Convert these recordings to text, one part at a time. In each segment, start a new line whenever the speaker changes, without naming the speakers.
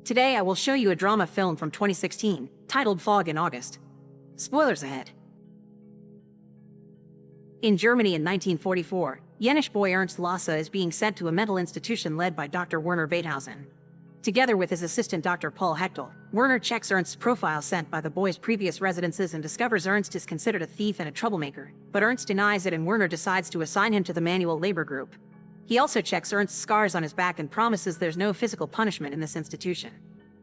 Today I will show you a drama film from 2016, titled Fog in August. Spoilers ahead. In Germany in 1944, Yenish boy Ernst Lossa is being sent to a mental institution led by Dr. Werner Weidhausen. Together with his assistant Dr. Paul Hechtel, Werner checks Ernst's profile sent by the boy's previous residences and discovers Ernst is considered a thief and a troublemaker, but Ernst denies it and Werner decides to assign him to the manual labor group. He also checks Ernst's scars on his back and promises there's no physical punishment in this institution.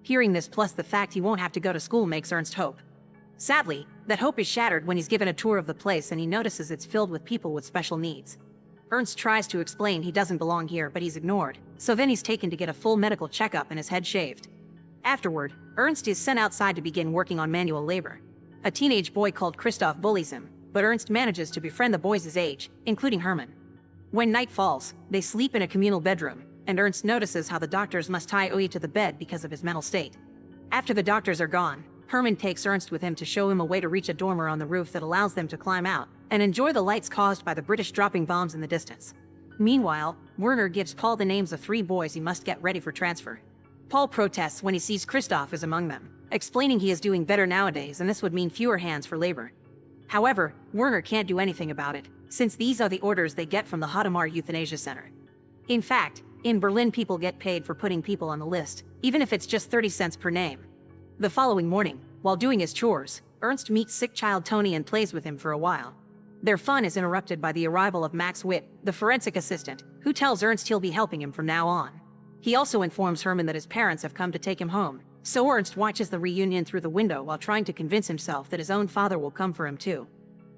Hearing this plus the fact he won't have to go to school makes Ernst hope. Sadly, that hope is shattered when he's given a tour of the place and he notices it's filled with people with special needs. Ernst tries to explain he doesn't belong here, but he's ignored, so then he's taken to get a full medical checkup and his head shaved. Afterward, Ernst is sent outside to begin working on manual labor. A teenage boy called Christoph bullies him, but Ernst manages to befriend the boys his age, including Hermann. When night falls, they sleep in a communal bedroom, and Ernst notices how the doctors must tie Oye to the bed because of his mental state. After the doctors are gone, Hermann takes Ernst with him to show him a way to reach a dormer on the roof that allows them to climb out and enjoy the lights caused by the British dropping bombs in the distance. Meanwhile, Werner gives Paul the names of 3 boys he must get ready for transfer. Paul protests when he sees Christoph is among them, explaining he is doing better nowadays and this would mean fewer hands for labor. However, Werner can't do anything about it, since these are the orders they get from the Hadamar Euthanasia Center. In fact, in Berlin people get paid for putting people on the list, even if it's just 30 cents per name. The following morning, while doing his chores, Ernst meets sick child Tony and plays with him for a while. Their fun is interrupted by the arrival of Max Witt, the forensic assistant, who tells Ernst he'll be helping him from now on. He also informs Hermann that his parents have come to take him home, so Ernst watches the reunion through the window while trying to convince himself that his own father will come for him too.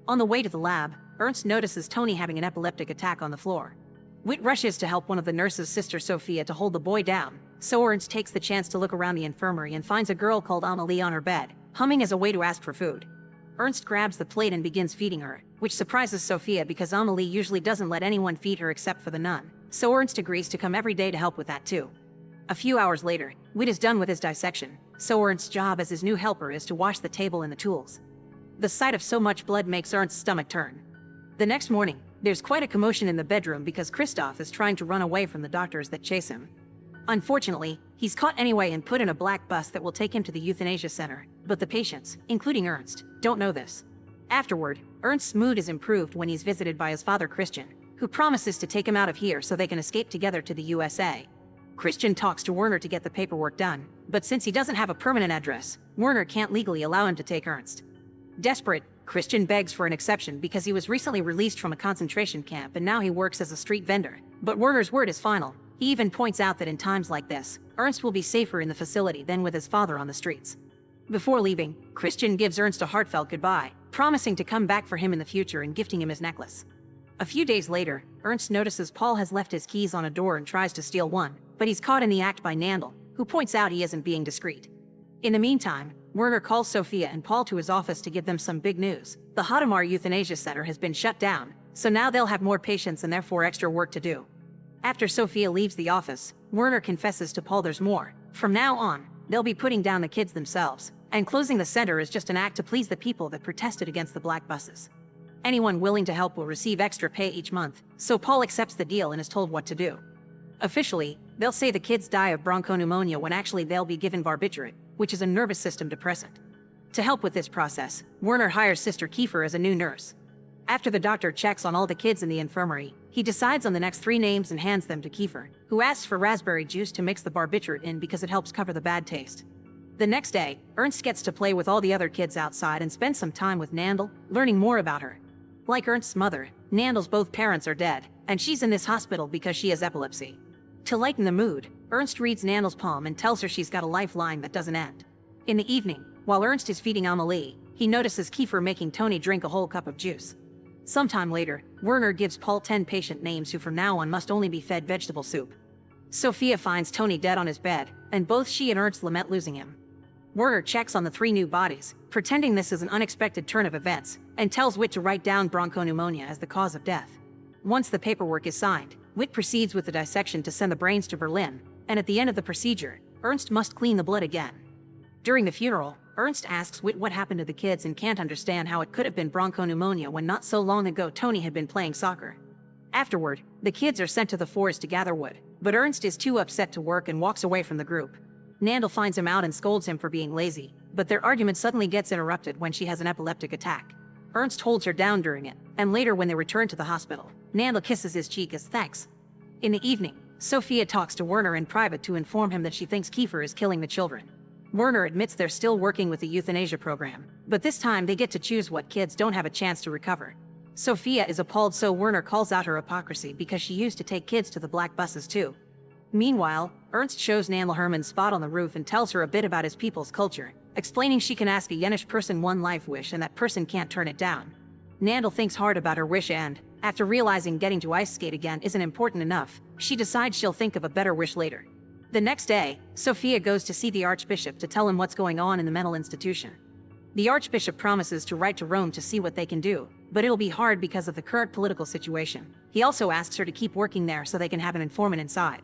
On the way to the lab, Ernst notices Tony having an epileptic attack on the floor. Witt rushes to help one of the nurse's sister Sophia to hold the boy down, so Ernst takes the chance to look around the infirmary and finds a girl called Amelie on her bed, humming as a way to ask for food. Ernst grabs the plate and begins feeding her, which surprises Sophia because Amelie usually doesn't let anyone feed her except for the nun, so Ernst agrees to come every day to help with that too. A few hours later, Witt is done with his dissection, so Ernst's job as his new helper is to wash the table and the tools. The sight of so much blood makes Ernst's stomach turn. The next morning, there's quite a commotion in the bedroom because Christoph is trying to run away from the doctors that chase him. Unfortunately, he's caught anyway and put in a black bus that will take him to the euthanasia center, but the patients, including Ernst, don't know this. Afterward, Ernst's mood is improved when he's visited by his father Christian, who promises to take him out of here so they can escape together to the USA. Christian talks to Werner to get the paperwork done, but since he doesn't have a permanent address, Werner can't legally allow him to take Ernst. Desperate, Christian begs for an exception because he was recently released from a concentration camp and now he works as a street vendor, but Werner's word is final. He even points out that in times like this, Ernst will be safer in the facility than with his father on the streets. Before leaving, Christian gives Ernst a heartfelt goodbye, promising to come back for him in the future and gifting him his necklace. A few days later, Ernst notices Paul has left his keys on a door and tries to steal one, but he's caught in the act by Nandl, who points out he isn't being discreet. In the meantime, Werner calls Sophia and Paul to his office to give them some big news. The Hadamar Euthanasia Center has been shut down, so now they'll have more patients and therefore extra work to do. After Sophia leaves the office, Werner confesses to Paul there's more. From now on, they'll be putting down the kids themselves, and closing the center is just an act to please the people that protested against the black buses. Anyone willing to help will receive extra pay each month, so Paul accepts the deal and is told what to do. Officially, they'll say the kids die of bronchopneumonia when actually they'll be given barbiturate, which is a nervous system depressant. To help with this process, Werner hires Sister Kiefer as a new nurse. After the doctor checks on all the kids in the infirmary, he decides on the next 3 names and hands them to Kiefer, who asks for raspberry juice to mix the barbiturate in because it helps cover the bad taste. The next day, Ernst gets to play with all the other kids outside and spend some time with Nandl, learning more about her. Like Ernst's mother, Nandl's both parents are dead, and she's in this hospital because she has epilepsy. To lighten the mood, Ernst reads Nandl's palm and tells her she's got a lifeline that doesn't end. In the evening, while Ernst is feeding Amelie, he notices Kiefer making Tony drink a whole cup of juice. Sometime later, Werner gives Paul 10 patient names who from now on must only be fed vegetable soup. Sophia finds Tony dead on his bed, and both she and Ernst lament losing him. Werner checks on the 3 new bodies, pretending this is an unexpected turn of events, and tells Witt to write down bronchopneumonia as the cause of death. Once the paperwork is signed, Witt proceeds with the dissection to send the brains to Berlin, and at the end of the procedure, Ernst must clean the blood again. During the funeral, Ernst asks Witt what happened to the kids and can't understand how it could have been bronchopneumonia when not so long ago Tony had been playing soccer. Afterward, the kids are sent to the forest to gather wood, but Ernst is too upset to work and walks away from the group. Nandl finds him out and scolds him for being lazy, but their argument suddenly gets interrupted when she has an epileptic attack. Ernst holds her down during it, and later when they return to the hospital, Nandl kisses his cheek as thanks. In the evening, Sophia talks to Werner in private to inform him that she thinks Kiefer is killing the children. Werner admits they're still working with the euthanasia program, but this time they get to choose what kids don't have a chance to recover. Sophia is appalled, so Werner calls out her hypocrisy because she used to take kids to the black buses too. Meanwhile, Ernst shows Nandl Herman's spot on the roof and tells her a bit about his people's culture, explaining she can ask a Yenish person one life wish and that person can't turn it down. Nandl thinks hard about her wish and, after realizing getting to ice skate again isn't important enough, she decides she'll think of a better wish later. The next day, Sophia goes to see the Archbishop to tell him what's going on in the mental institution. The Archbishop promises to write to Rome to see what they can do, but it'll be hard because of the current political situation. He also asks her to keep working there so they can have an informant inside.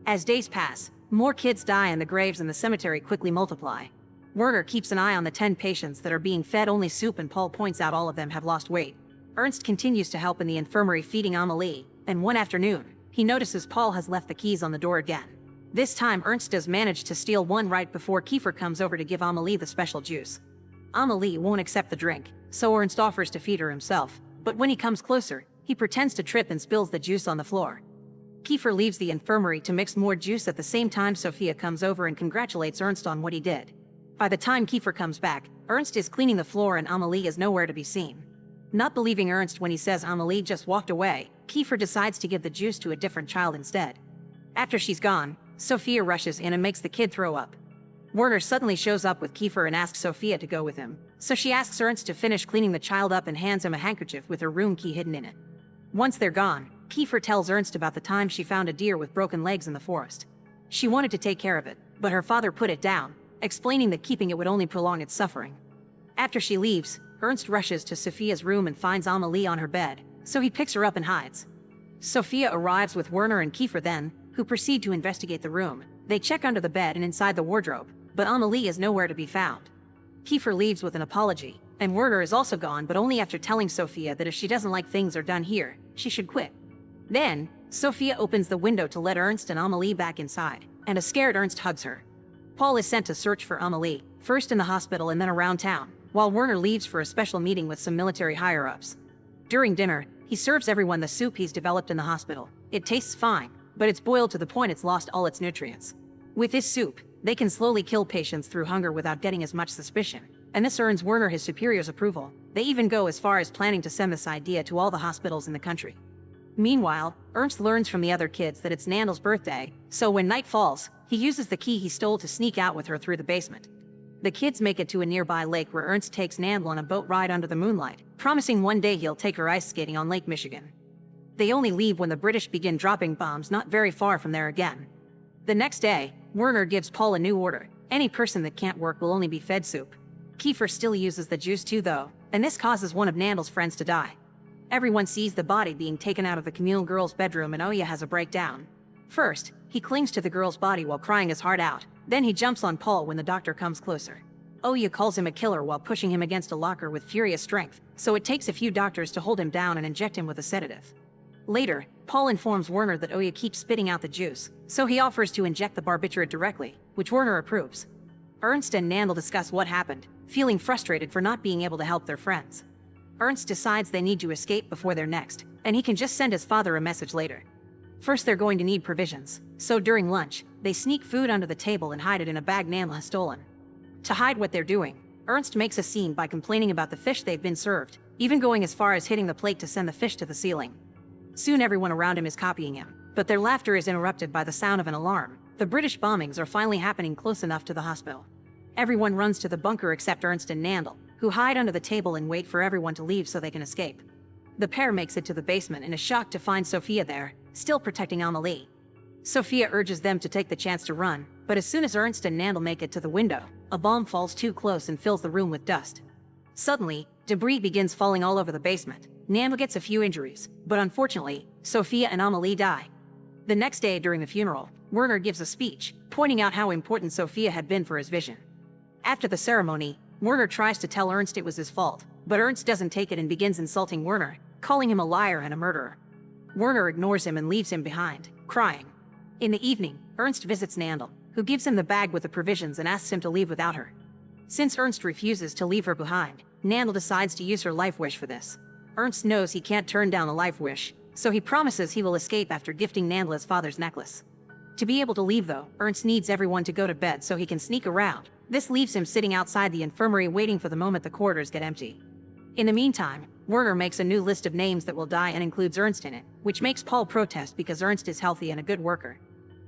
As days pass, more kids die and the graves in the cemetery quickly multiply. Werner keeps an eye on the 10 patients that are being fed only soup, and Paul points out all of them have lost weight. Ernst continues to help in the infirmary feeding Amelie, and one afternoon, he notices Paul has left the keys on the door again. This time Ernst does manage to steal one right before Kiefer comes over to give Amelie the special juice. Amelie won't accept the drink, so Ernst offers to feed her himself, but when he comes closer, he pretends to trip and spills the juice on the floor. Kiefer leaves the infirmary to mix more juice. At the same time, Sophia comes over and congratulates Ernst on what he did. By the time Kiefer comes back, Ernst is cleaning the floor and Amelie is nowhere to be seen. Not believing Ernst when he says Amelie just walked away, Kiefer decides to give the juice to a different child instead. After she's gone, Sophia rushes in and makes the kid throw up. Werner suddenly shows up with Kiefer and asks Sophia to go with him, so she asks Ernst to finish cleaning the child up and hands him a handkerchief with her room key hidden in it. Once they're gone, Kiefer tells Ernst about the time she found a deer with broken legs in the forest. She wanted to take care of it, but her father put it down, explaining that keeping it would only prolong its suffering. After she leaves, Ernst rushes to Sophia's room and finds Amelie on her bed, so he picks her up and hides. Sophia arrives with Werner and Kiefer then, who proceed to investigate the room. They check under the bed and inside the wardrobe, but Amelie is nowhere to be found. Kiefer leaves with an apology, and Werner is also gone, but only after telling Sophia that if she doesn't like things are done here, she should quit. Then, Sophia opens the window to let Ernst and Amelie back inside, and a scared Ernst hugs her. Paul is sent to search for Amelie, first in the hospital and then around town, while Werner leaves for a special meeting with some military higher-ups. During dinner, he serves everyone the soup he's developed in the hospital. It tastes fine, but it's boiled to the point it's lost all its nutrients. With this soup, they can slowly kill patients through hunger without getting as much suspicion, and this earns Werner his superior's approval. They even go as far as planning to send this idea to all the hospitals in the country. Meanwhile, Ernst learns from the other kids that it's Nandl's birthday, so when night falls, he uses the key he stole to sneak out with her through the basement. The kids make it to a nearby lake where Ernst takes Nandl on a boat ride under the moonlight, promising one day he'll take her ice skating on Lake Michigan. They only leave when the British begin dropping bombs not very far from there again. The next day, Werner gives Paul a new order. Any person that can't work will only be fed soup. Kiefer still uses the juice too though, and this causes one of Nandl's friends to die. Everyone sees the body being taken out of the communal girl's bedroom and Oya has a breakdown. First, he clings to the girl's body while crying his heart out. Then he jumps on Paul when the doctor comes closer. Oya calls him a killer while pushing him against a locker with furious strength, so it takes a few doctors to hold him down and inject him with a sedative. Later, Paul informs Werner that Oya keeps spitting out the juice, so he offers to inject the barbiturate directly, which Werner approves. Ernst and Nandl discuss what happened, feeling frustrated for not being able to help their friends. Ernst decides they need to escape before they're next, and he can just send his father a message later. First they're going to need provisions, so during lunch, they sneak food under the table and hide it in a bag Nandl has stolen. To hide what they're doing, Ernst makes a scene by complaining about the fish they've been served, even going as far as hitting the plate to send the fish to the ceiling. Soon everyone around him is copying him, but their laughter is interrupted by the sound of an alarm. The British bombings are finally happening close enough to the hospital. Everyone runs to the bunker except Ernst and Nandl, who hide under the table and wait for everyone to leave so they can escape. The pair makes it to the basement and is shocked to find Sophia there, still protecting Amelie. Sophia urges them to take the chance to run, but as soon as Ernst and Nandl make it to the window, a bomb falls too close and fills the room with dust. Suddenly, debris begins falling all over the basement. Nandl gets a few injuries, but unfortunately, Sophia and Amelie die. The next day during the funeral, Werner gives a speech, pointing out how important Sophia had been for his vision. After the ceremony, Werner tries to tell Ernst it was his fault, but Ernst doesn't take it and begins insulting Werner, calling him a liar and a murderer. Werner ignores him and leaves him behind, crying. In the evening, Ernst visits Nandl, who gives him the bag with the provisions and asks him to leave without her. Since Ernst refuses to leave her behind, Nandl decides to use her life wish for this. Ernst knows he can't turn down a life wish, so he promises he will escape after gifting Nandl his father's necklace. To be able to leave though, Ernst needs everyone to go to bed so he can sneak around. This leaves him sitting outside the infirmary waiting for the moment the corridors get empty. In the meantime, Werner makes a new list of names that will die and includes Ernst in it, which makes Paul protest because Ernst is healthy and a good worker.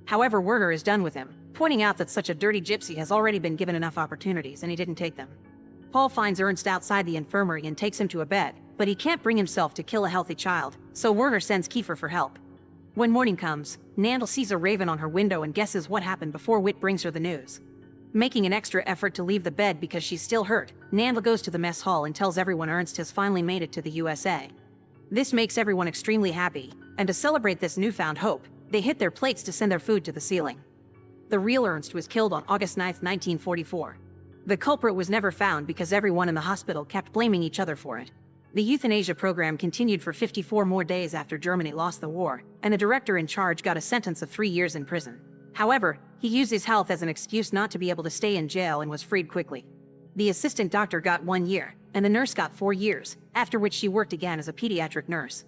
However, Werner is done with him, pointing out that such a dirty gypsy has already been given enough opportunities and he didn't take them. Paul finds Ernst outside the infirmary and takes him to a bed, but he can't bring himself to kill a healthy child, so Werner sends Kiefer for help. When morning comes, Nandl sees a raven on her window and guesses what happened before Whit brings her the news. Making an extra effort to leave the bed because she's still hurt, Nandl goes to the mess hall and tells everyone Ernst has finally made it to the USA. This makes everyone extremely happy, and to celebrate this newfound hope, they hit their plates to send their food to the ceiling. The real Ernst was killed on August 9, 1944. The culprit was never found because everyone in the hospital kept blaming each other for it. The euthanasia program continued for 54 more days after Germany lost the war, and the director in charge got a sentence of 3 years in prison. However, he used his health as an excuse not to be able to stay in jail and was freed quickly. The assistant doctor got 1 year, and the nurse got 4 years, after which she worked again as a pediatric nurse.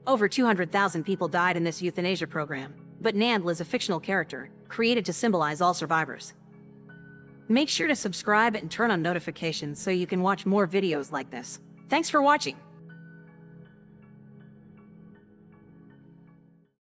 Over 200,000 people died in this euthanasia program, but Nandl is a fictional character, created to symbolize all survivors. Make sure to subscribe and turn on notifications so you can watch more videos like this. Thanks for watching.